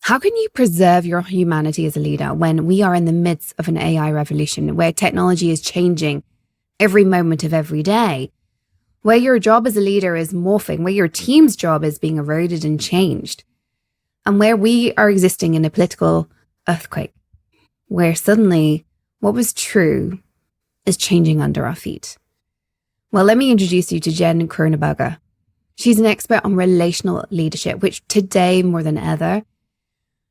How can you preserve your humanity as a leader when we are in the midst of an AI revolution where technology is changing every moment of every day, where your job as a leader is morphing, where your team's job is being eroded and changed, and where we are existing in a political earthquake, where suddenly what was true is changing under our feet? Well, let me introduce you to Jen Croneberger. She's an expert on relational leadership, which today more than ever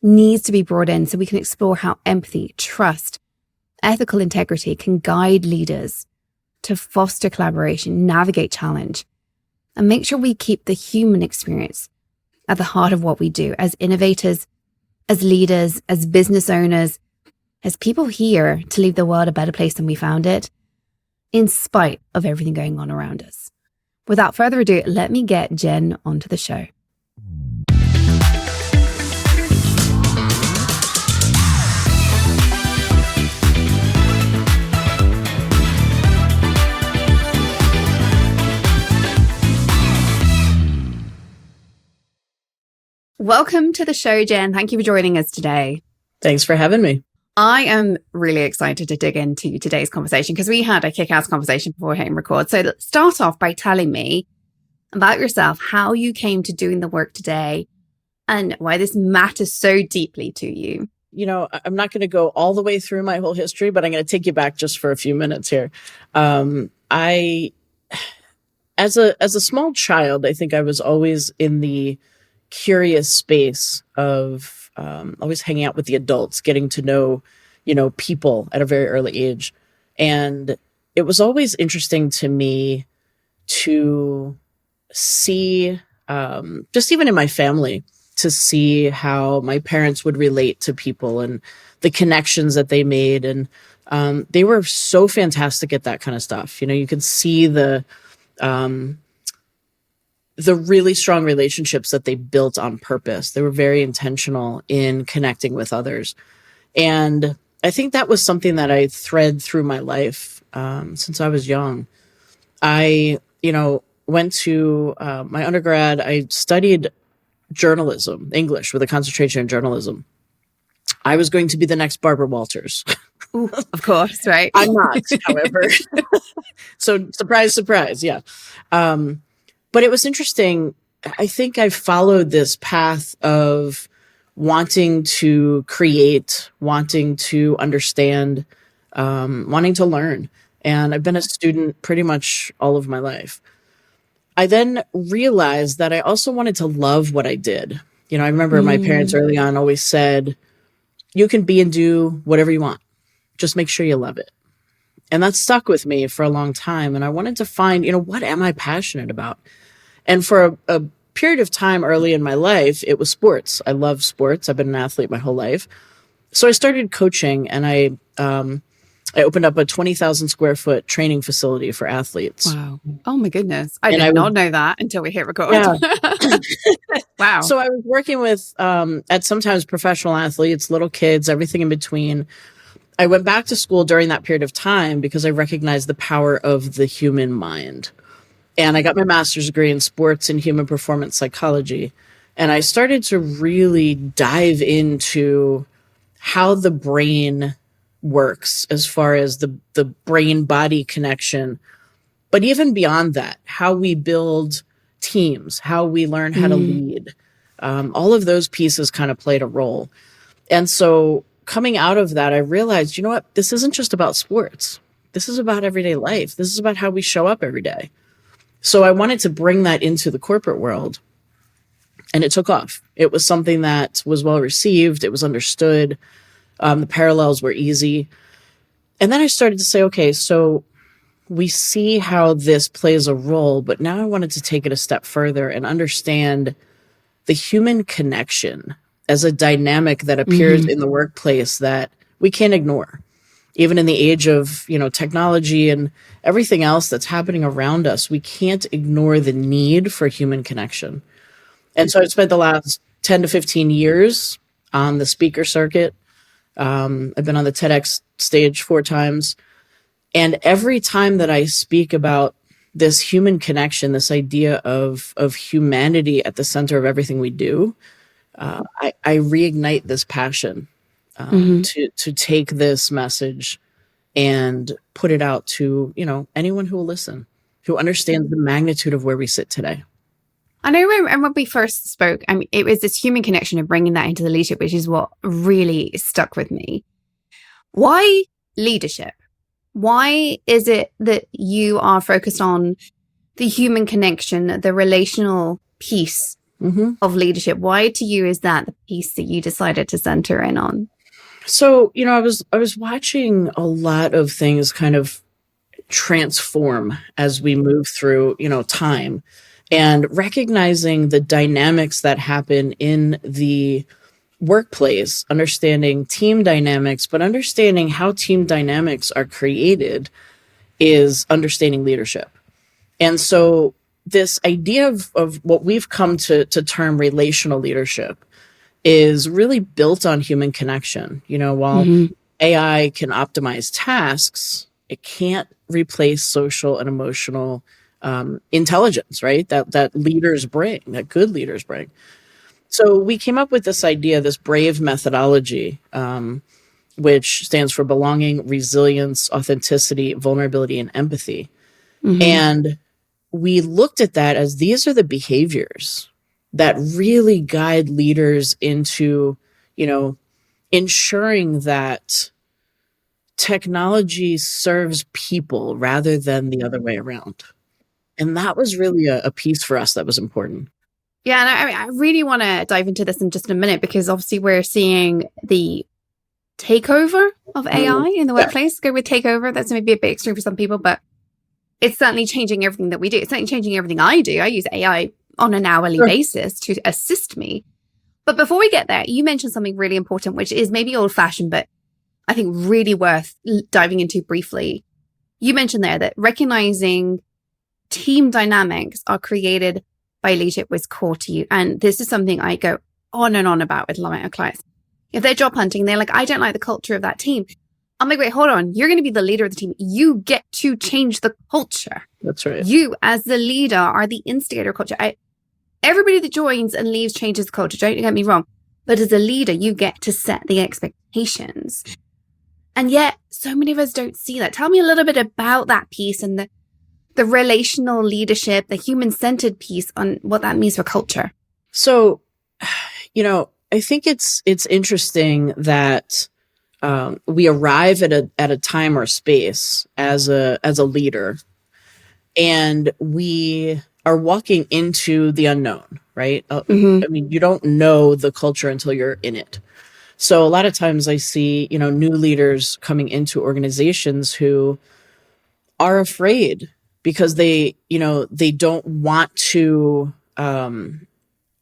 needs to be brought in so we can explore how empathy, trust, ethical integrity can guide leaders to foster collaboration, navigate challenge, and make sure we keep the human experience at the heart of what we do as innovators, as leaders, as business owners, as people here to leave the world a better place than we found it, in spite of everything going on around us. Without further ado, let me get Jen onto the show. Welcome to the show, Jen. Thank you for joining us today. Thanks for having me. I am really excited to dig into today's conversation because we had a kick-ass conversation before hitting record. So let's start off by telling me about yourself, how you came to doing the work today and why this matters so deeply to you. You know, I'm not going to go all the way through my whole history, but I'm going to take you back just for a few minutes here. As a small child, I think I was always in the curious space of always hanging out with the adults, getting to know, people at a very early age. And it was always interesting to me to see, just even in my family, to see how my parents would relate to people and the connections that they made. And they were so fantastic at that kind of stuff. You could see the really strong relationships that they built on purpose. They were very intentional in connecting with others. And I think that was something that I thread through my life since I was young. I, went to my undergrad. I studied journalism, English, with a concentration in journalism. I was going to be the next Barbara Walters. Ooh, of course, right? I'm not, however. So surprise, surprise. Yeah. But it was interesting. I think I followed this path of wanting to create, wanting to understand, wanting to learn. And I've been a student pretty much all of my life. I then realized that I also wanted to love what I did. I remember my parents early on always said, you can be and do whatever you want. Just make sure you love it. And that stuck with me for a long time. And I wanted to find, what am I passionate about? And for a period of time early in my life, it was sports. I love sports. I've been an athlete my whole life. So I started coaching, and I opened up a 20,000 square foot training facility for athletes. Wow. Oh my goodness. I did not know that until we hit record. Yeah. Wow. So I was working with, at sometimes professional athletes, little kids, everything in between. I went back to school during that period of time because I recognized the power of the human mind. And I got my master's degree in sports and human performance psychology. And I started to really dive into how the brain works as far as the brain-body connection. But even beyond that, how we build teams, how we learn how to lead. All of those pieces kind of played a role. And so coming out of that, I realized, this isn't just about sports. This is about everyday life. This is about how we show up every day. So I wanted to bring that into the corporate world, and it took off. It was something that was well received. It was understood. The parallels were easy. And then I started to say, okay, so we see how this plays a role, but now I wanted to take it a step further and understand the human connection as a dynamic that appears in the workplace that we can't ignore. Even in the age of, technology and everything else that's happening around us, we can't ignore the need for human connection. And so I spent the last 10 to 15 years on the speaker circuit. I've been on the TEDx stage 4 times. And every time that I speak about this human connection, this idea of humanity at the center of everything we do, I reignite this passion to take this message and put it out to, anyone who will listen, who understands the magnitude of where we sit today. I know when we first spoke, I mean, it was this human connection and bringing that into the leadership, which is what really stuck with me. Why leadership? Why is it that you are focused on the human connection, the relational piece of leadership? Why to you is that the piece that you decided to center in on? So, I was watching a lot of things kind of transform as we move through, time, and recognizing the dynamics that happen in the workplace, understanding team dynamics, but understanding how team dynamics are created is understanding leadership. And so this idea of what we've come to term relational leadership is really built on human connection. While AI can optimize tasks, it can't replace social and emotional intelligence, right? That leaders bring, that good leaders bring. So we came up with this idea, this BRAVE methodology, which stands for belonging, resilience, authenticity, vulnerability, and empathy. And we looked at that as these are the behaviors that really guide leaders into, ensuring that technology serves people rather than the other way around. And that was really a piece for us that was important. Yeah, and I really want to dive into this in just a minute, because obviously we're seeing the takeover of AI in the workplace. Go with takeover. That's maybe a bit extreme for some people, but it's certainly changing everything that we do. It's certainly changing everything I do. I use AI on an hourly basis to assist me. But before we get there, you mentioned something really important, which is maybe old-fashioned, but I think really worth diving into briefly. You mentioned there that recognizing team dynamics are created by leadership was core to you. And this is something I go on and on about with clients. If they're job hunting, they're like, I don't like the culture of that team. I'm like, wait, hold on. You're going to be the leader of the team. You get to change the culture. That's right. You, as the leader, are the instigator of culture. Everybody that joins and leaves changes the culture. Don't get me wrong. But as a leader, you get to set the expectations. And yet, so many of us don't see that. Tell me a little bit about that piece and the relational leadership, the human-centered piece on what that means for culture. So, I think it's interesting that we arrive at a time or space as a leader, and we are walking into the unknown, right? I mean, you don't know the culture until you're in it. So a lot of times I see, new leaders coming into organizations who are afraid because they don't want to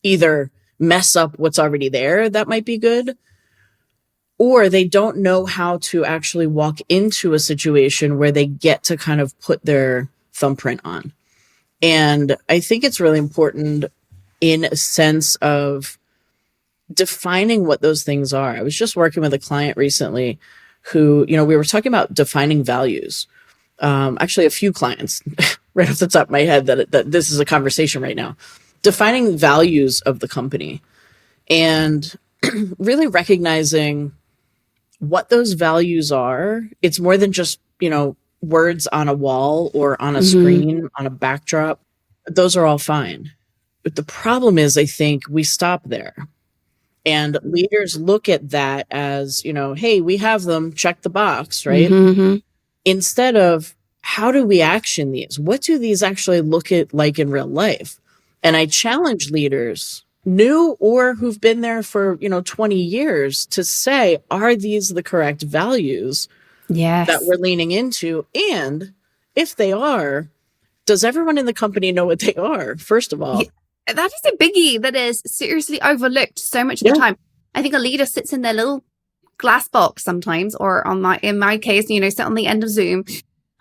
either mess up what's already there that might be good, or they don't know how to actually walk into a situation where they get to kind of put their thumbprint on. And I think it's really important in a sense of defining what those things are. I was just working with a client recently who, we were talking about defining values. Actually, a few clients right off the top of my head that this is a conversation right now. Defining values of the company and really recognizing what those values are. It's more than just, words on a wall or on a screen, on a backdrop. Those are all fine. But the problem is, I think we stop there. And leaders look at that as, hey, we have them, check the box, right? Instead of, how do we action these? What do these actually look like in real life? And I challenge leaders, new or who've been there for, 20 years, to say, are these the correct values that we're leaning into? And if they are, does everyone in the company know what they are, first of all? Yeah, that is a biggie that is seriously overlooked so much of the time. I think a leader sits in their little glass box sometimes, or in my case, sit on the end of Zoom,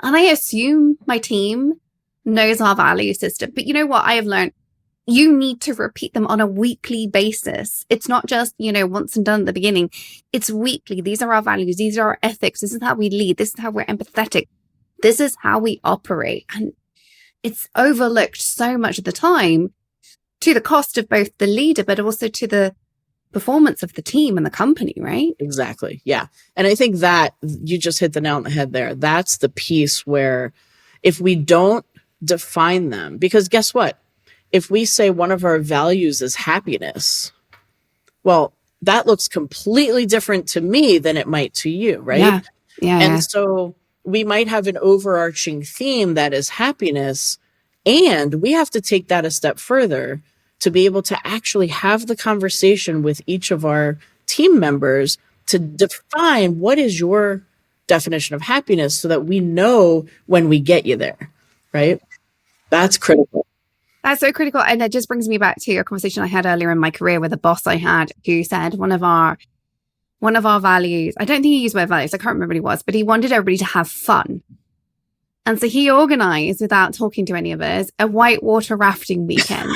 and I assume my team knows our value system. But you know what I have learned? You need to repeat them on a weekly basis. It's not just, once and done at the beginning. It's weekly. These are our values. These are our ethics. This is how we lead. This is how we're empathetic. This is how we operate. And it's overlooked so much of the time, to the cost of both the leader, but also to the performance of the team and the company, right? Exactly. Yeah. And I think that you just hit the nail on the head there. That's the piece where if we don't define them, because guess what? If we say one of our values is happiness, well, that looks completely different to me than it might to you, right? Yeah. Yeah. And so we might have an overarching theme that is happiness, and we have to take that a step further to be able to actually have the conversation with each of our team members to define what is your definition of happiness so that we know when we get you there, right? That's critical. That's so critical. And it just brings me back to a conversation I had earlier in my career with a boss I had who said one of our values, I don't think he used my values, I can't remember what it was, but he wanted everybody to have fun. And so he organized, without talking to any of us, a whitewater rafting weekend.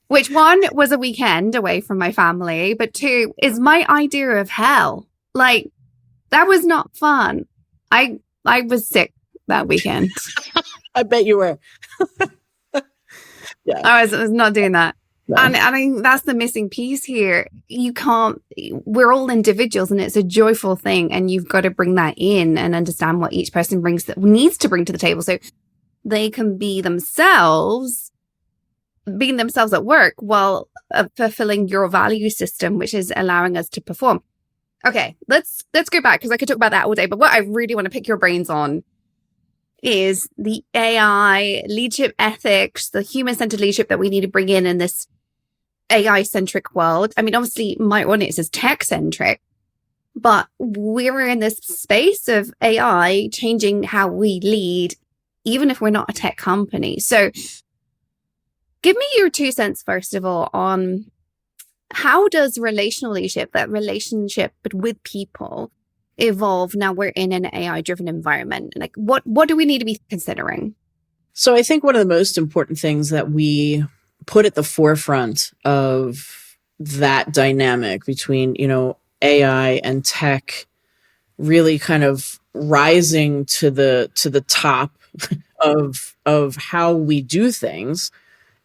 Which, one, was a weekend away from my family, but two, is my idea of hell. Like, that was not fun. I was sick that weekend. I bet you were. Yeah. I was not doing that. No. And I think that's the missing piece here. We're all individuals and it's a joyful thing. And you've got to bring that in and understand what each person needs to bring to the table so they can be themselves, being themselves at work while fulfilling your value system, which is allowing us to perform. Okay, let's go back because I could talk about that all day. But what I really want to pick your brains on is the AI leadership ethics, the human-centered leadership that we need to bring in this AI-centric world. I mean, obviously, my audience is tech-centric, but we're in this space of AI changing how we lead, even if we're not a tech company. So give me your 2 cents, first of all, on how does relational leadership, that relationship with people, evolve now we're in an AI-driven environment? Like, what do we need to be considering? So I think one of the most important things that we put at the forefront of that dynamic between, AI and tech really kind of rising to the top of how we do things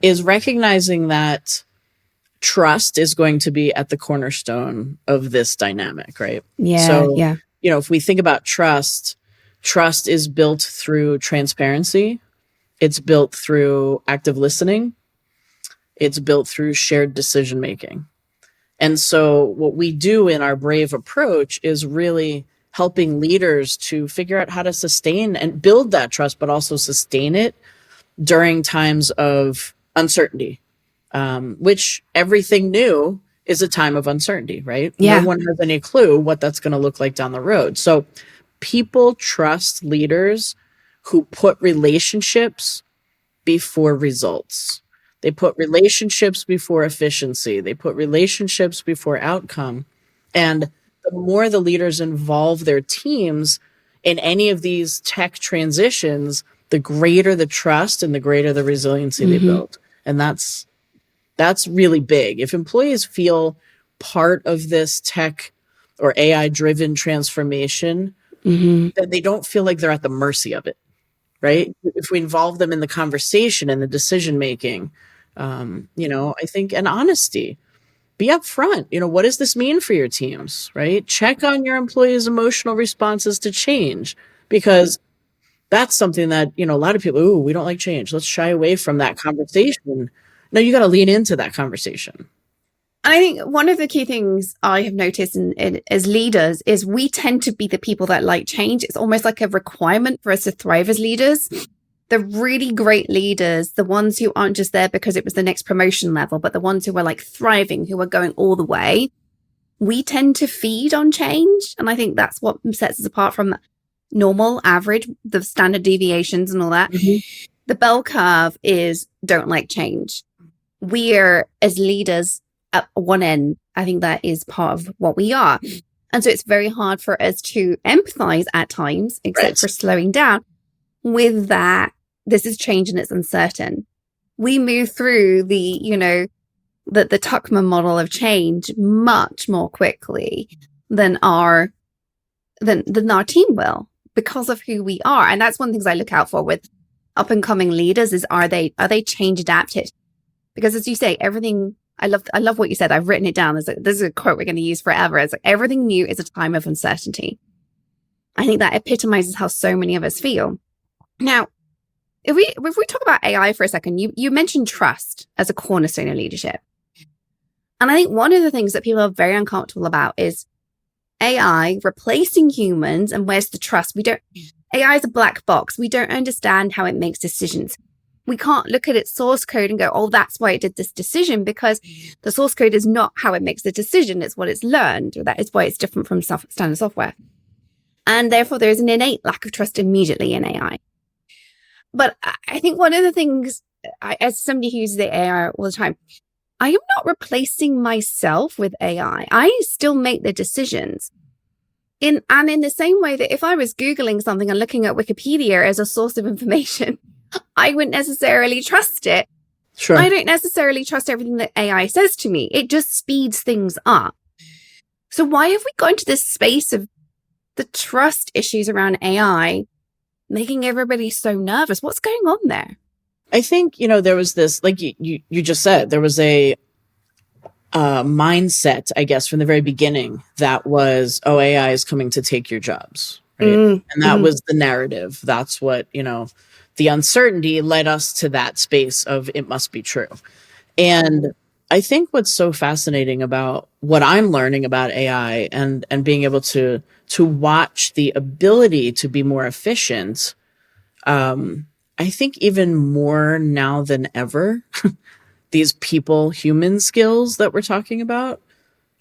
is recognizing that trust is going to be at the cornerstone of this dynamic, right? Yeah. So, yeah. If we think about trust is built through transparency. It's built through active listening. It's built through shared decision making. And so what we do in our Brave approach is really helping leaders to figure out how to sustain and build that trust, but also sustain it during times of uncertainty, which everything new is a time of uncertainty, right? Yeah. No one has any clue what that's going to look like down the road. So people trust leaders who put relationships before results. They put relationships before efficiency. They put relationships before outcome. And the more the leaders involve their teams in any of these tech transitions, the greater the trust and the greater the resiliency they build. And that's really big. If employees feel part of this tech or AI-driven transformation, then they don't feel like they're at the mercy of it, right? If we involve them in the conversation and the decision-making, I think, and honesty, be upfront. What does this mean for your teams, right? Check on your employees' emotional responses to change, because that's something that, a lot of people, we don't like change. Let's shy away from that conversation. No, you got to lean into that conversation. I think one of the key things I have noticed as leaders is we tend to be the people that like change. It's almost like a requirement for us to thrive as leaders. The really great leaders, the ones who aren't just there because it was the next promotion level, but the ones who are like thriving, who are going all the way, we tend to feed on change. And I think that's what sets us apart from the normal, average, the standard deviations and all that. The bell curve is don't like change. We're, as leaders, at one end, I think that is part of what we are. And so it's very hard for us to empathize at times, except for slowing down with that. This is change and it's uncertain. We move through the Tuckman model of change much more quickly than our team will, because of who we are. And that's one of the things I look out for with up and coming leaders is, are they change adapted? Because as you say, everything I love what you said. I've written it down. This is a quote we're going to use forever. It's like, everything new is a time of uncertainty. I think that epitomizes how so many of us feel. Now, if we talk about AI for a second, you mentioned trust as a cornerstone of leadership. And I think one of the things that people are very uncomfortable about is AI replacing humans, and where's the trust? AI is a black box. We don't understand how it makes decisions. We can't look at its source code and go, oh, that's why it did this decision, because the source code is not how it makes the decision. It's what it's learned. Or that is why it's different from standard software. And therefore, there's an innate lack of trust immediately in AI. But I think one of the things, as somebody who uses the AI all the time, I am not replacing myself with AI. I still make the decisions. In the same way that if I was Googling something and looking at Wikipedia as a source of information, I wouldn't necessarily trust it. Sure. I don't necessarily trust everything that AI says to me. It just speeds things up. So why have we gone into this space of the trust issues around AI, making everybody so nervous? What's going on there? I think, there was this, like you just said, there was a mindset, I guess, from the very beginning that was, oh, AI is coming to take your jobs. Right. And that was the narrative. That's what, the uncertainty led us to that space of it must be true. And I think what's so fascinating about what I'm learning about AI and being able to watch the ability to be more efficient, I think even more now than ever, these human skills that we're talking about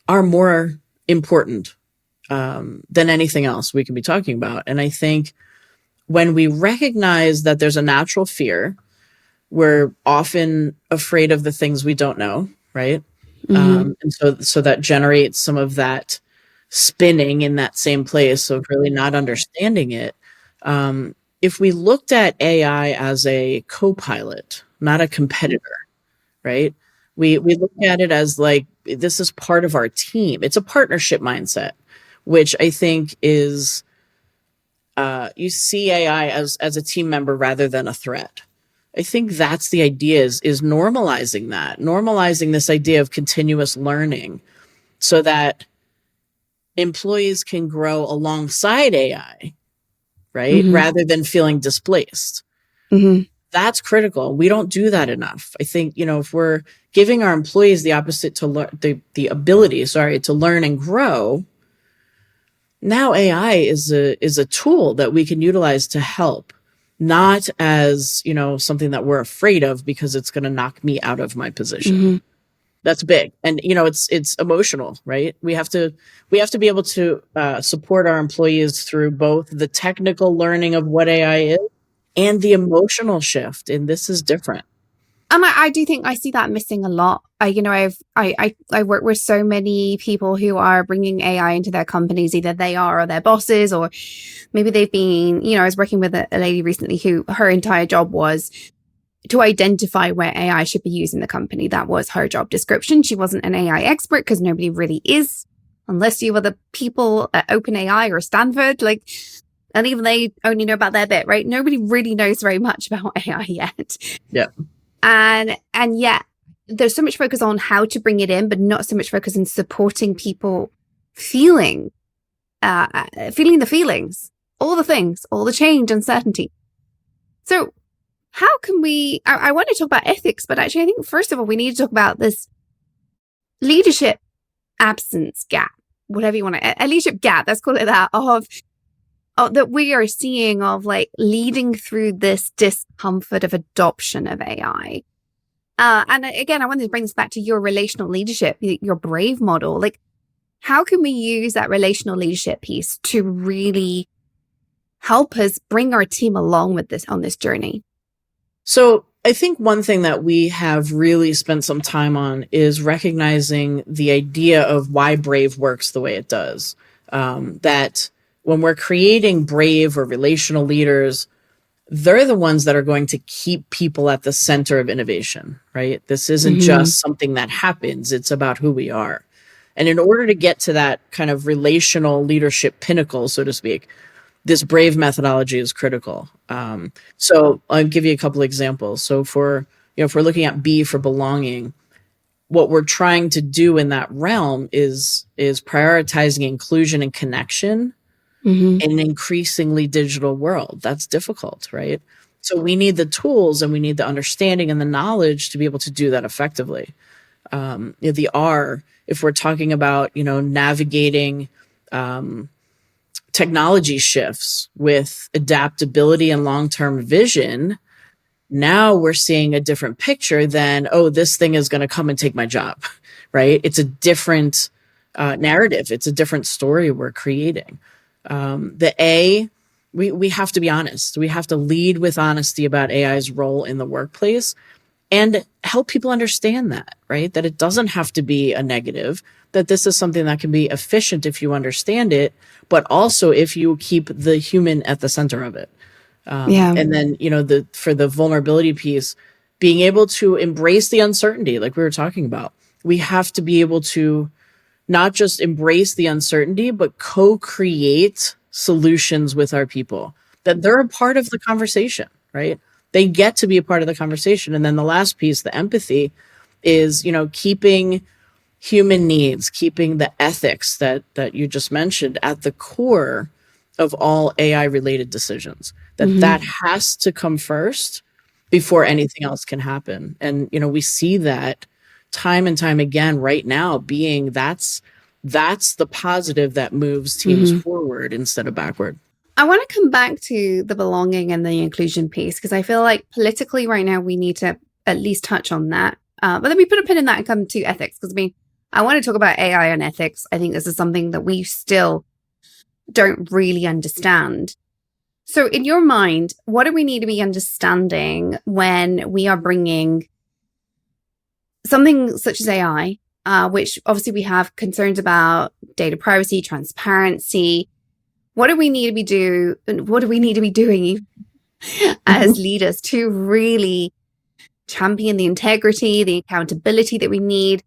are more important than anything else we can be talking about. And I think when we recognize that there's a natural fear, we're often afraid of the things we don't know, right? And so that generates some of that spinning in that same place of really not understanding it. If we looked at AI as a co-pilot, not a competitor, right? We look at it as like, this is part of our team. It's a partnership mindset, which I think is, you see AI as a team member rather than a threat. I think that's the idea, is normalizing this idea of continuous learning so that employees can grow alongside AI, right? Rather than feeling displaced. That's critical. We don't do that enough. I think, if we're giving our employees the opposite the ability, to learn and grow, now AI is a tool that we can utilize to help, not as, something that we're afraid of because it's going to knock me out of my position. That's big. And, it's emotional, right? We have to be able to support our employees through both the technical learning of what AI is and the emotional shift. And this is different. And I do think I see that missing a lot. I work with so many people who are bringing AI into their companies. Either they are or their bosses, or maybe they've been, I was working with a lady recently who her entire job was to identify where AI should be used in the company. That was her job description. She wasn't an AI expert because nobody really is, unless you were the people at OpenAI or Stanford, and even they only know about their bit, right? Nobody really knows very much about AI yet. Yeah. And yet there's so much focus on how to bring it in, but not so much focus on supporting people feeling the feelings, all the things, all the change, uncertainty. So how can we, I want to talk about ethics, but actually I think first of all, we need to talk about this leadership absence gap, whatever you want to, a leadership gap, let's call it that, of that we are seeing of leading through this discomfort of adoption of AI. And again, I wanted to bring this back to your relational leadership, your Brave model. How can we use that relational leadership piece to really help us bring our team along with this on this journey? So I think one thing that we have really spent some time on is recognizing the idea of why Brave works the way it does. That when we're creating brave or relational leaders, they're the ones that are going to keep people at the center of innovation, right? This isn't just something that happens. It's about who we are. And in order to get to that kind of relational leadership pinnacle, so to speak, this Brave methodology is critical. So I'll give you a couple examples. So if we're looking at B for belonging, what we're trying to do in that realm is prioritizing inclusion and connection in an increasingly digital world. That's difficult, right? So we need the tools and we need the understanding and the knowledge to be able to do that effectively. The R, if we're talking about, navigating technology shifts with adaptability and long-term vision, now we're seeing a different picture than, oh, this thing is going to come and take my job, right? It's a different narrative. It's a different story we're creating. The A, we have to be honest. We have to lead with honesty about AI's role in the workplace and help people understand that, right? That it doesn't have to be a negative, that this is something that can be efficient if you understand it, but also if you keep the human at the center of it. And then, for the vulnerability piece, being able to embrace the uncertainty, like we were talking about, we have to be able to not just embrace the uncertainty, but co-create solutions with our people, that they're a part of the conversation, right? They get to be a part of the conversation. And then the last piece, the empathy, is, keeping human needs, keeping the ethics that you just mentioned at the core of all AI related decisions, that has to come first before anything else can happen. And, we see that time and time again right now being that's the positive that moves teams forward instead of backward. I want to come back to the belonging and the inclusion piece, because I feel like politically right now we need to at least touch on that. But let me put a pin in that and come to ethics, because I want to talk about AI and ethics. I think this is something that we still don't really understand. So in your mind, what do we need to be understanding when we are bringing something such as AI, which obviously we have concerns about data privacy, transparency? What do we need to be doing as leaders to really champion the integrity, the accountability that we need?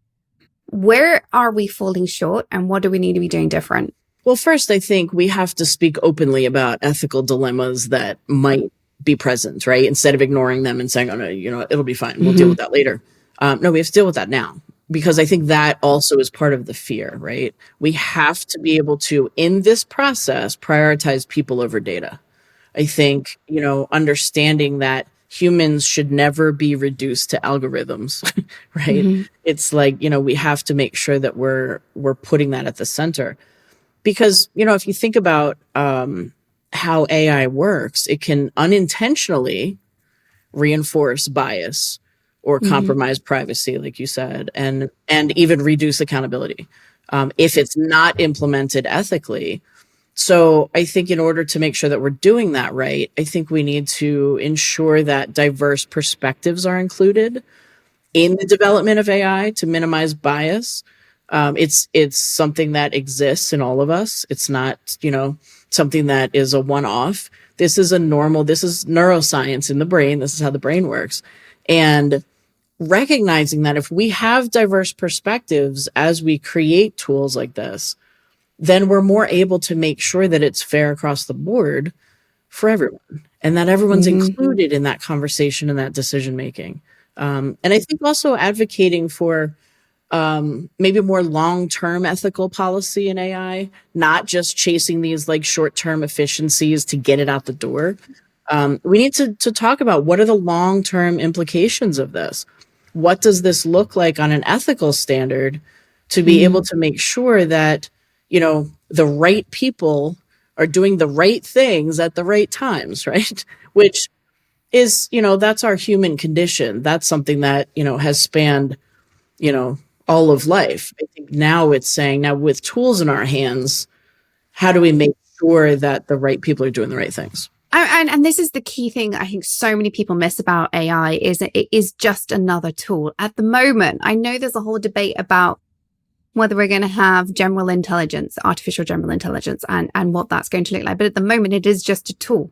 Where are we falling short, and what do we need to be doing different? Well, first, I think we have to speak openly about ethical dilemmas that might be present, right? Instead of ignoring them and saying, oh, no, it'll be fine. We'll deal with that later. No, we have to deal with that now, because I think that also is part of the fear, right? We have to be able to, in this process, prioritize people over data. I think, understanding that humans should never be reduced to algorithms, right? It's like, we have to make sure that we're putting that at the center. Because, if you think about how AI works, it can unintentionally reinforce bias or compromise privacy, like you said, and even reduce accountability if it's not implemented ethically. So I think in order to make sure that we're doing that right, I think we need to ensure that diverse perspectives are included in the development of AI to minimize bias. It's something that exists in all of us. It's not, something that is a one-off. This is neuroscience in the brain. This is how the brain works. And recognizing that if we have diverse perspectives as we create tools like this, then we're more able to make sure that it's fair across the board for everyone, and that everyone's included in that conversation and that decision making. And I think also advocating for maybe more long-term ethical policy in AI, not just chasing these like short-term efficiencies to get it out the door. We need to talk about what are the long-term implications of this. What does this look like on an ethical standard to be able to make sure that, the right people are doing the right things at the right times, right? Which is, that's our human condition. That's something that, has spanned, all of life. I think now it's saying, now with tools in our hands, how do we make sure that the right people are doing the right things? And this is the key thing I think so many people miss about AI, is that it is just another tool. At the moment, I know there's a whole debate about whether we're going to have general intelligence, artificial general intelligence, and what that's going to look like. But at the moment, it is just a tool.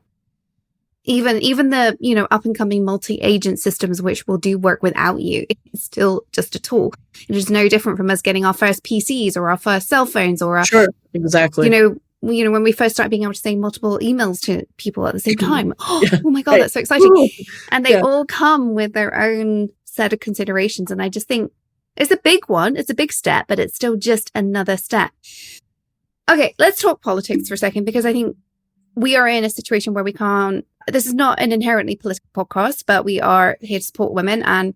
Even the, up and coming multi-agent systems, which will do work without you, it's still just a tool. It is no different from us getting our first PCs or our first cell phones or sure, exactly. When we first started being able to send multiple emails to people at the same time. Oh my God, that's so exciting. And they all come with their own set of considerations. And I just think It's a big one. It's a big step, but it's still just another step. Okay, let's talk politics for a second, because I think we are in a situation where we can't. This is not an inherently political podcast, but we are here to support women. And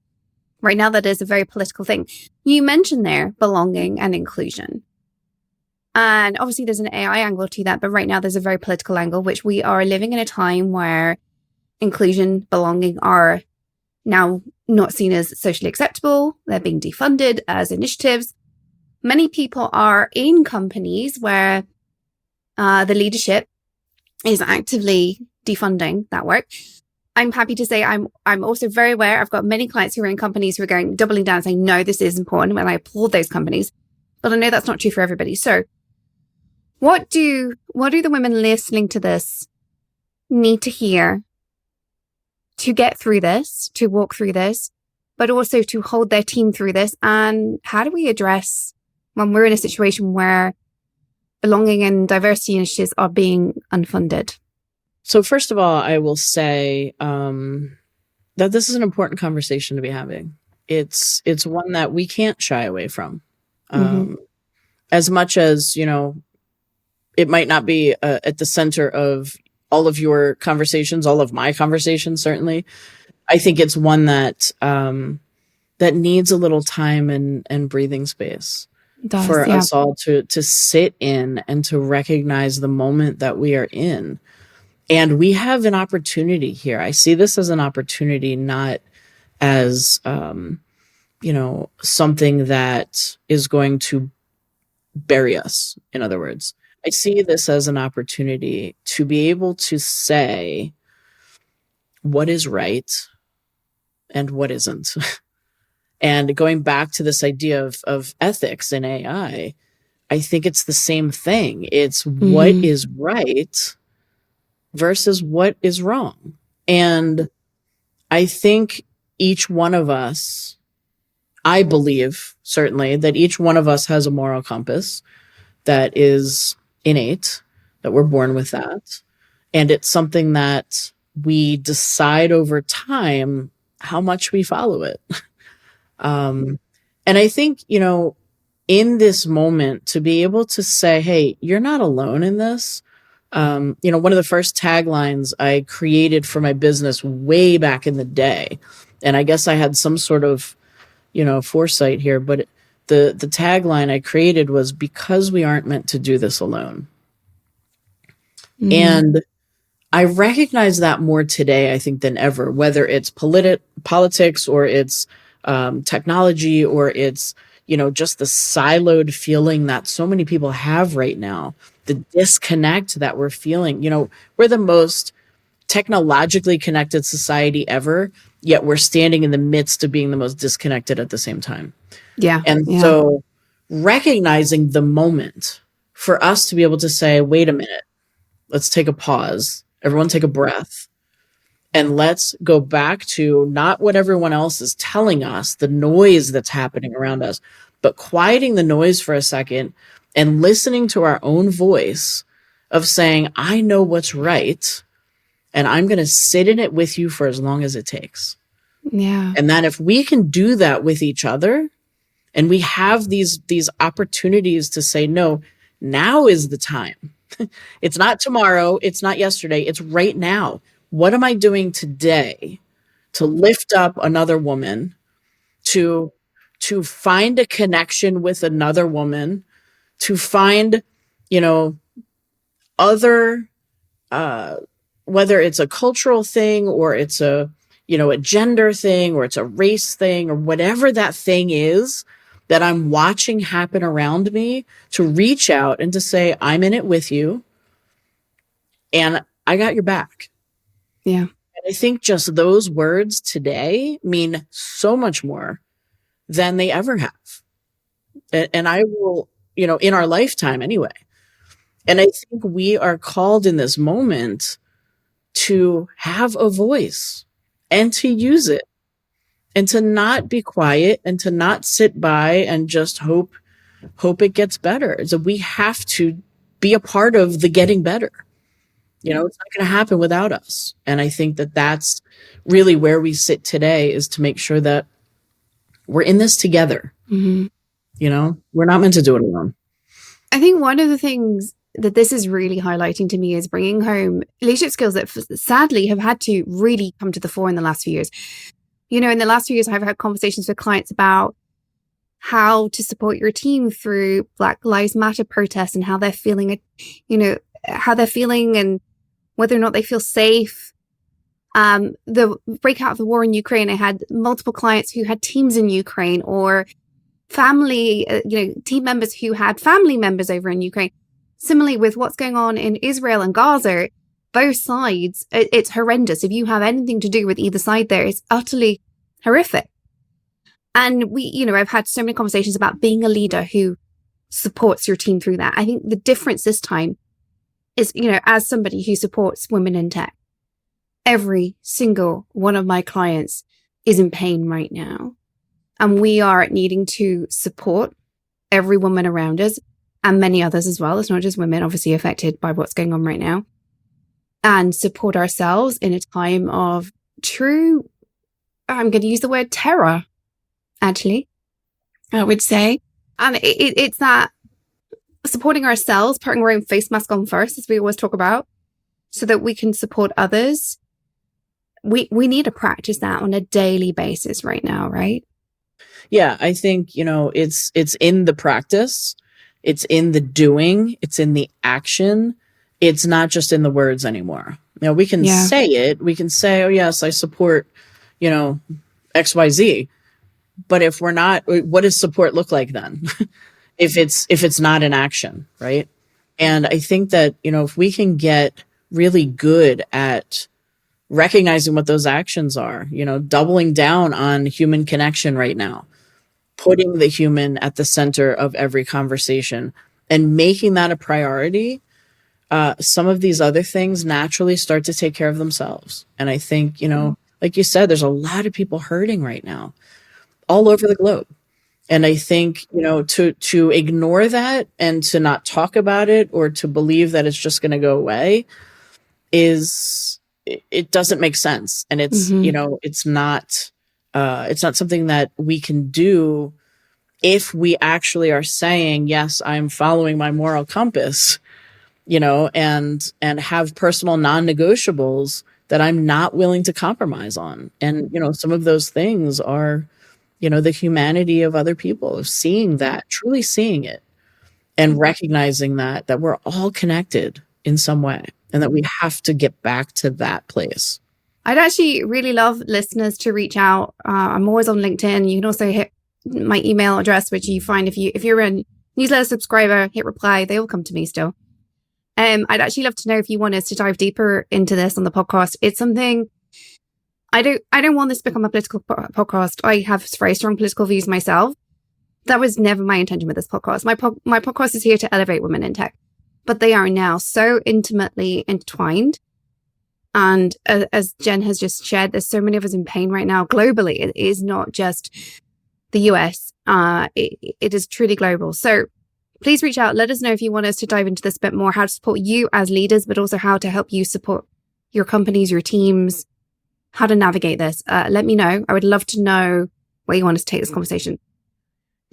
right now, that is a very political thing. You mentioned there belonging and inclusion. And obviously, there's an AI angle to that. But right now, there's a very political angle, which we are living in a time where inclusion, belonging are now not seen as socially acceptable. They're being defunded as initiatives. Many people are in companies where the leadership is actively defunding that work. I'm happy to say I'm also very aware. I've got many clients who are in companies who are doubling down, saying, no, this is important, and I applaud those companies. But I know that's not true for everybody. So what do the women listening to this need to hear to get through this, to walk through this, but also to hold their team through this? And how do we address when we're in a situation where belonging and diversity initiatives are being unfunded? So first of all, I will say that this is an important conversation to be having. It's one that we can't shy away from. As much as, it might not be at the center of all of your conversations, all of my conversations, certainly. I think it's one that that needs a little time and breathing space for us all to sit in and to recognize the moment that we are in. And we have an opportunity here. I see this as an opportunity, not as, something that is going to bury us, in other words. I see this as an opportunity to be able to say what is right and what isn't. And going back to this idea of ethics in AI, I think it's the same thing. It's what is right versus what is wrong. And I think each one of us, I believe certainly that each one of us has a moral compass that is innate, that we're born with that. And it's something that we decide over time how much we follow it. And I think, in this moment, to be able to say, hey, you're not alone in this. One of the first taglines I created for my business way back in the day, and I guess I had some sort of, foresight here, but the tagline I created was, because we aren't meant to do this alone. And I recognize that more today, I think, than ever, whether it's politics or it's technology or it's, just the siloed feeling that so many people have right now, the disconnect that we're feeling. We're the most technologically connected society ever, yet we're standing in the midst of being the most disconnected at the same time. Yeah. So recognizing the moment for us to be able to say, wait a minute, let's take a pause. Everyone take a breath. And let's go back to not what everyone else is telling us, the noise that's happening around us, but quieting the noise for a second and listening to our own voice of saying, I know what's right, and I'm going to sit in it with you for as long as it takes. Yeah. And that if we can do that with each other, and we have these opportunities to say, no, now is the time. It's not tomorrow. It's not yesterday. It's right now. What am I doing today to lift up another woman, to find a connection with another woman, to find, other, whether it's a cultural thing or it's a gender thing or it's a race thing or whatever that thing is that I'm watching happen around me, to reach out and to say, I'm in it with you and I got your back. Yeah. And I think just those words today mean so much more than they ever have. And I will, in our lifetime anyway. And I think we are called in this moment to have a voice and to use it and to not be quiet and to not sit by and just hope it gets better. So we have to be a part of the getting better. It's not going to happen without us. And I think that that's really where we sit today, is to make sure that we're in this together. Mm-hmm. You know, we're not meant to do it alone. I think one of the things that this is really highlighting to me is bringing home leadership skills that sadly have had to really come to the fore in the last few years. You know, in the last few years, I've had conversations with clients about how to support your team through Black Lives Matter protests and how they're feeling, you know, how they're feeling and whether or not they feel safe. The breakout of the war in Ukraine, I had multiple clients who had teams in Ukraine or family, team members who had family members over in Ukraine. Similarly, with what's going on in Israel and Gaza, both sides, it's horrendous. If you have anything to do with either side there, it's utterly horrific. And I've had so many conversations about being a leader who supports your team through that. I think the difference this time is, as somebody who supports women in tech, every single one of my clients is in pain right now. And we are needing to support every woman around us and many others as well. It's not just women obviously affected by what's going on right now. And support ourselves in a time of true, I'm going to use the word terror, actually, I would say. And it's that supporting ourselves, putting our own face mask on first, as we always talk about, so that we can support others. We need to practice that on a daily basis right now, right? Yeah, I think, it's in the practice, it's in the doing, it's in the action. It's not just in the words anymore. We can say it. We can say, oh, yes, I support, XYZ. But if we're not, what does support look like then? if it's not in action, right? And I think that, if we can get really good at recognizing what those actions are, doubling down on human connection right now, putting the human at the center of every conversation and making that a priority, some of these other things naturally start to take care of themselves. And I think, like you said, there's a lot of people hurting right now all over the globe. And I think, to ignore that and to not talk about it or to believe that it's just going to go away it doesn't make sense. And it's, it's not something that we can do if we actually are saying, yes, I'm following my moral compass, and have personal non-negotiables that I'm not willing to compromise on. And, some of those things are, the humanity of other people, of seeing that, truly seeing it and recognizing that we're all connected in some way and that we have to get back to that place. I'd actually really love listeners to reach out. I'm always on LinkedIn. You can also hit my email address, which you find if you're a newsletter subscriber, hit reply. They all come to me still. I'd actually love to know if you want us to dive deeper into this on the podcast. It's something I don't want this to become a political podcast. I have very strong political views myself. That was never my intention with this podcast. My podcast is here to elevate women in tech, but they are now so intimately intertwined. And as Jen has just shared, there's so many of us in pain right now globally. It is not just the US. It is truly global. So please reach out. Let us know if you want us to dive into this a bit more, how to support you as leaders, but also how to help you support your companies, your teams, how to navigate this. Let me know. I would love to know where you want us to take this conversation.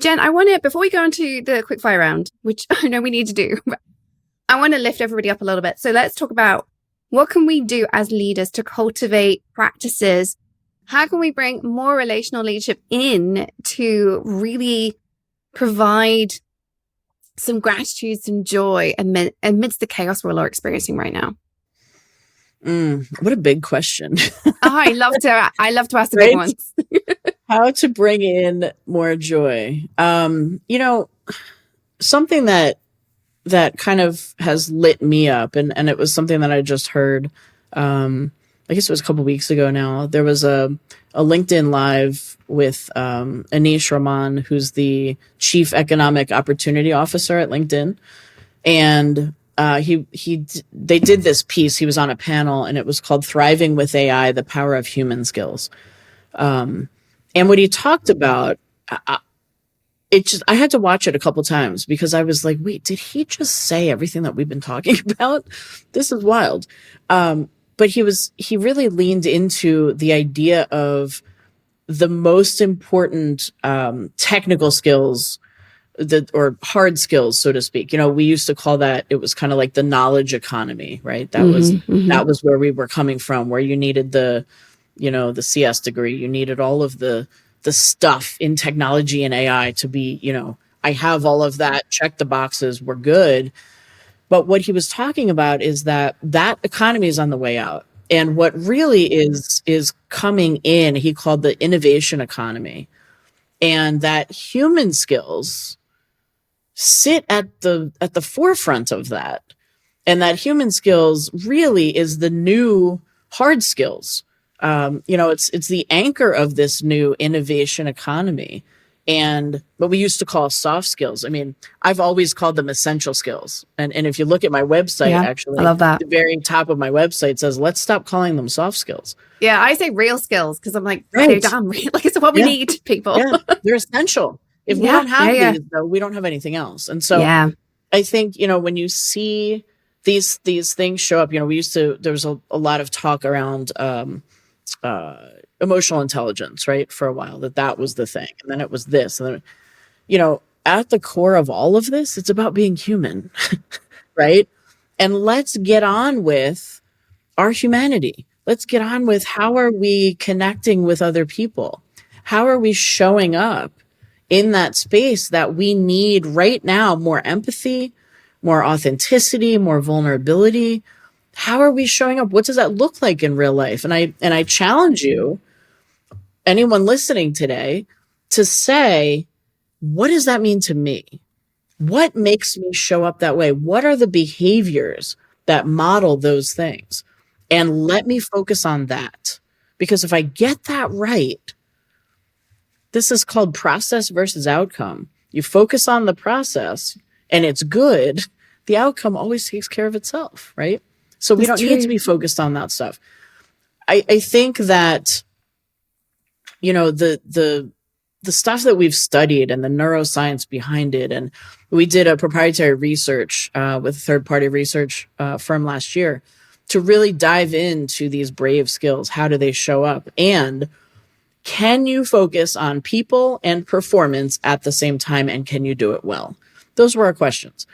Jen, before we go into the quickfire round, which I know we need to do, I want to lift everybody up a little bit. So let's talk about what can we do as leaders to cultivate practices. How can we bring more relational leadership in to really provide some gratitude, some joy amidst the chaos we're all experiencing right now? What a big question. I love to ask the big ones. How to bring in more joy. Something that kind of has lit me up, and it was something that I just heard, I guess it was a couple weeks ago now. There was a LinkedIn Live with Anish Raman, who's the Chief Economic Opportunity Officer at LinkedIn. And they did this piece. He was on a panel, and it was called "Thriving with AI: The Power of Human Skills." And what he talked about, I had to watch it a couple times because I was like, wait, did he just say everything that we've been talking about? This is wild. But he really leaned into the idea of the most important technical skills or hard skills, so to speak. We used to call that, it was kind of like the knowledge economy, right? That was where we were coming from, where you needed the CS degree, you needed all of the stuff in technology and AI to be, I have all of that, check the boxes, we're good. But what he was talking about is that economy is on the way out. And what really is coming in, he called the innovation economy. And that human skills sit at the forefront of that. And that human skills really is the new hard skills. It's the anchor of this new innovation economy. But we used to call soft skills. I mean, I've always called them essential skills. And if you look at my website, actually, I love that. the very top of my website says, let's stop calling them soft skills. Yeah, I say real skills because I'm like, they're damn real. Like, it's what we need, people. Yeah, they're essential. If we don't have these, though, we don't have anything else. And so I think, when you see these things show up, there was a lot of talk around emotional intelligence, right? For a while, that was the thing. And then it was this. And then, at the core of all of this, it's about being human, right? And let's get on with our humanity. Let's get on with how are we connecting with other people? How are we showing up in that space that we need right now? More empathy, more authenticity, more vulnerability. How are we showing up? What does that look like in real life? And I challenge you, anyone listening today, to say, what does that mean to me? What makes me show up that way? What are the behaviors that model those things? And let me focus on that. Because if I get that right, this is called process versus outcome. You focus on the process and it's good, the outcome always takes care of itself, right? So we don't need to be focused on that stuff. I think that, the stuff that we've studied and the neuroscience behind it, and we did a proprietary research with a third-party research firm last year to really dive into these brave skills. How do they show up? And can you focus on people and performance at the same time? And can you do it well? Those were our questions.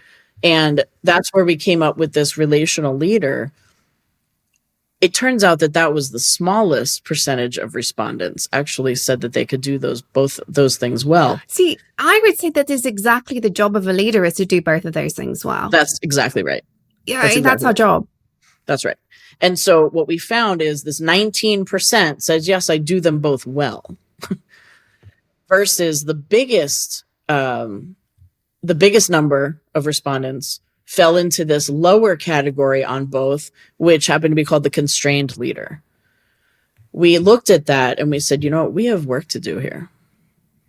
And that's where we came up with this relational leader. It turns out that was the smallest percentage of respondents actually said that they could do both those things well. See, I would say that is exactly the job of a leader, is to do both of those things well. That's exactly right. Yeah, that's our job. That's right. And so what we found is this 19% says, yes, I do them both well. Versus the biggest number of respondents fell into this lower category on both, which happened to be called the constrained leader. We looked at that and we said, we have work to do here.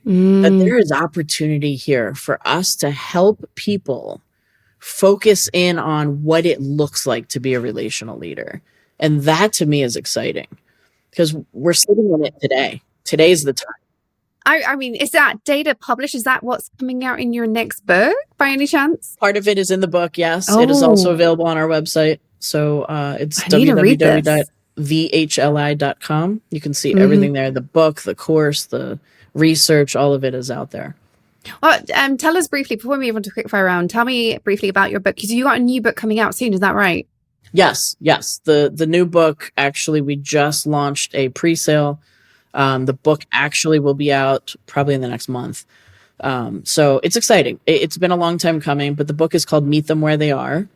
That there is opportunity here for us to help people focus in on what it looks like to be a relational leader. And that to me is exciting because we're sitting in it today. Today's the time. I mean, is that data published? Is that what's coming out in your next book by any chance? Part of it is in the book, yes. Oh. It is also available on our website. So it's www.vhli.com. You can see everything there. The book, the course, the research, all of it is out there. Well, tell us briefly, before we move on to quickfire round, tell me briefly about your book, because you got a new book coming out soon. Is that right? Yes. The new book, actually, we just launched a pre-sale. The book actually will be out probably in the next month. So it's exciting. It's been a long time coming, but the book is called Meet Them Where They Are,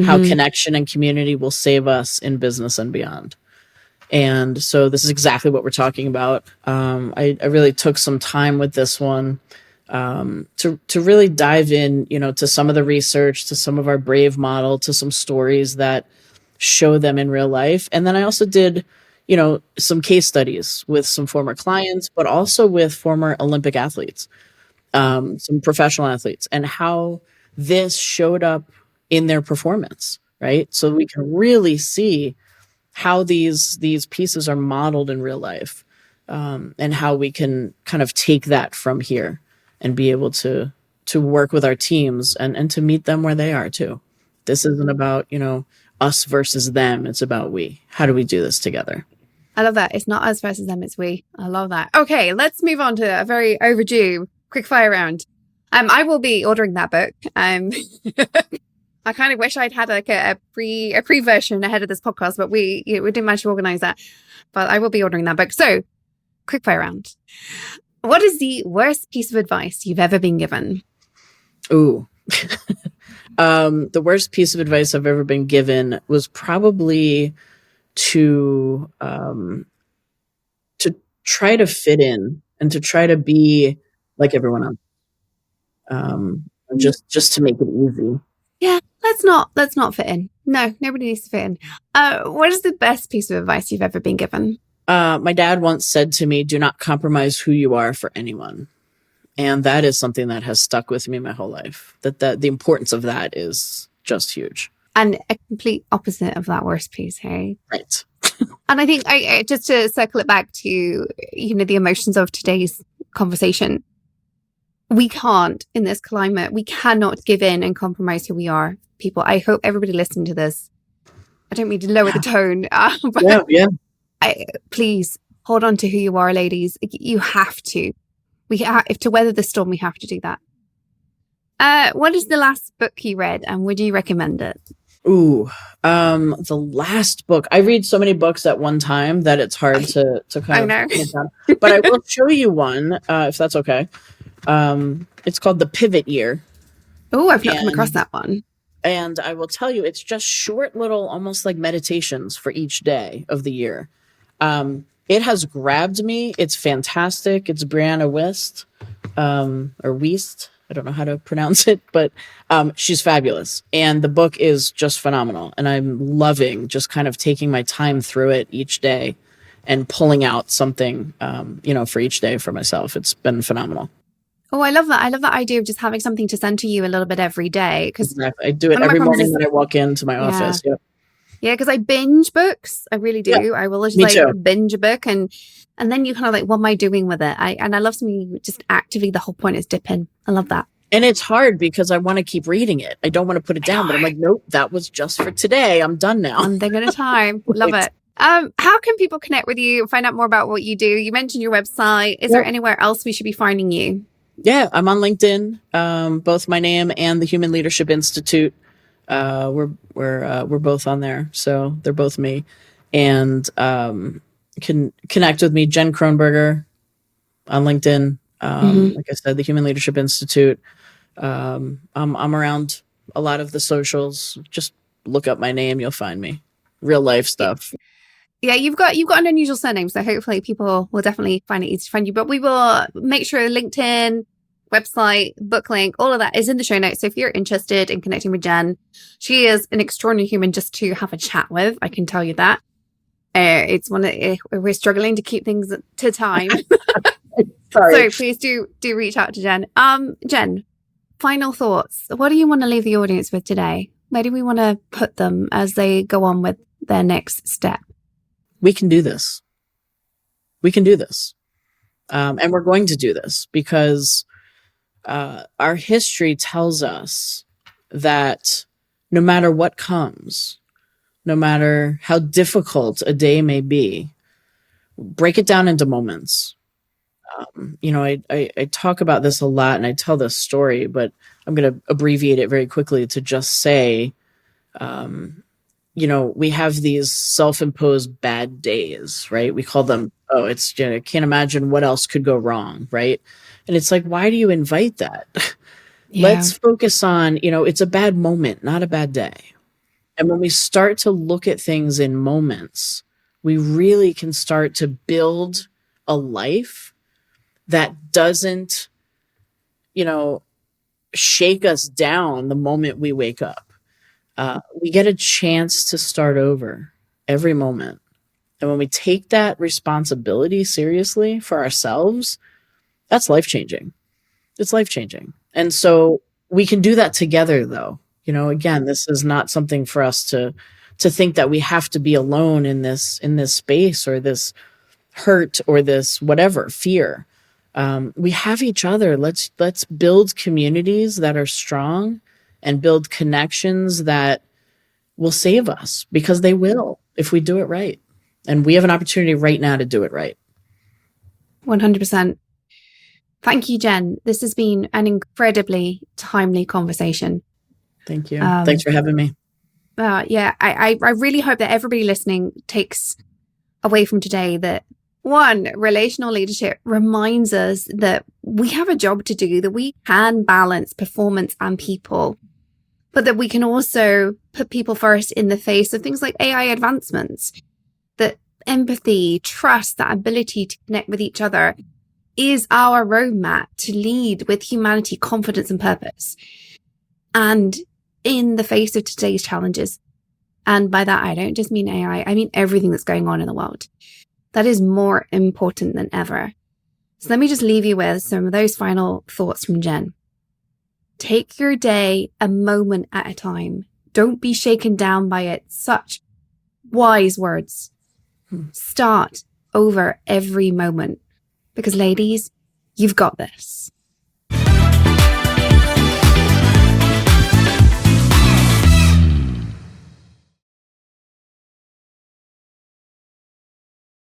How Connection and Community Will Save Us in Business and Beyond. And so this is exactly what we're talking about. I really took some time with this one to really dive in, to some of the research, to some of our brave model, to some stories that show them in real life. And then I also did some case studies with some former clients, but also with former Olympic athletes, some professional athletes, and how this showed up in their performance, right? So we can really see how these pieces are modeled in real life, and how we can kind of take that from here and be able to work with our teams and to meet them where they are too. This isn't about, us versus them. It's about we. How do we do this together? I love that. It's not us versus them, it's we. I love that. Okay, let's move on to a very overdue quick fire round. I will be ordering that book. I kind of wish I'd had like a pre version ahead of this podcast, but we didn't manage to organize that. But I will be ordering that book. So, quick fire round. What is the worst piece of advice you've ever been given? Ooh. The worst piece of advice I've ever been given was probably to try to fit in and to try to be like everyone else. Just to make it easy. Yeah, let's not fit in. No, nobody needs to fit in. What is the best piece of advice you've ever been given? My dad once said to me, do not compromise who you are for anyone. And that is something that has stuck with me my whole life. That the importance of that is just huge. And a complete opposite of that worst piece, hey? Right. And I think I just to circle it back to, the emotions of today's conversation, we can't, in this climate, we cannot give in and compromise who we are. People, I hope everybody listening to this, I don't mean to lower the tone, but please hold on to who you are, ladies. You have to. To weather the storm, we have to do that. What is the last book you read, and would you recommend it? Ooh, the last book. I read so many books at one time that it's hard to kind of put down. But I will show you one, if that's okay. It's called The Pivot Year. Oh, I've not come across that one. And I will tell you, it's just short little, almost like meditations for each day of the year. It has grabbed me. It's fantastic. It's Brianna Wiest, or Wiest. I don't know how to pronounce it, but she's fabulous. And the book is just phenomenal. And I'm loving just kind of taking my time through it each day and pulling out something, for each day for myself. It's been phenomenal. Oh, I love that. I love that idea of just having something to center you a little bit every day. Exactly. I do it every morning when I walk into my office. Yep. Yeah, because I binge books. I really do. Yeah. I will just binge a book and then you kind of like, what am I doing with it? I love something just actively, the whole point is dip in. I love that. And it's hard because I want to keep reading it. I don't want to put it down, but I'm like, nope, that was just for today. I'm done now. One thing at a time. Love it. How can people connect with you, find out more about what you do? You mentioned your website. Is there anywhere else we should be finding you? Yeah, I'm on LinkedIn, both my name and the Human Leadership Institute. We're both on there, so they're both me. And can connect with me, Jen Croneberger, on LinkedIn. Like I said, the Human Leadership Institute. I'm around a lot of the socials. Just look up my name, you'll find me. Real life stuff. Yeah, you've got an unusual surname, so hopefully people will definitely find it easy to find you. But we will make sure LinkedIn, website, book link, all of that is in the show notes. So if you're interested in connecting with Jen, she is an extraordinary human just to have a chat with. I can tell you that. It's we're struggling to keep things to time. So please do reach out to Jen. Jen, final thoughts. What do you want to leave the audience with today? Where do we want to put them as they go on with their next step? We can do this. We can do this. And we're going to do this because our history tells us that no matter what comes, no matter how difficult a day may be, break it down into moments. I talk about this a lot and I tell this story, but I'm going to abbreviate it very quickly to just say, we have these self-imposed bad days, right? We call them, I can't imagine what else could go wrong, right? And it's like, why do you invite that? Yeah. Let's focus on, it's a bad moment, not a bad day. And when we start to look at things in moments, we really can start to build a life that doesn't, shake us down the moment we wake up. We get a chance to start over every moment. And when we take that responsibility seriously for ourselves, that's life-changing. It's life-changing. And so we can do that together, though. Again, this is not something for us to think that we have to be alone in this space or this hurt or this whatever fear. We have each other. Let's build communities that are strong and build connections that will save us, because they will if we do it right. And we have an opportunity right now to do it right. 100%. Thank you, Jen. This has been an incredibly timely conversation. Thank you. Thanks for having me. I really hope that everybody listening takes away from today that, one, relational leadership reminds us that we have a job to do, that we can balance performance and people, but that we can also put people first in the face of things like AI advancements, that empathy, trust, that ability to connect with each other is our roadmap to lead with humanity, confidence, and purpose. And in the face of today's challenges, and by that, I don't just mean AI, I mean everything that's going on in the world, that is more important than ever. So let me just leave you with some of those final thoughts from Jen. Take your day a moment at a time. Don't be shaken down by it. Such wise words. Start over every moment. Because ladies, you've got this.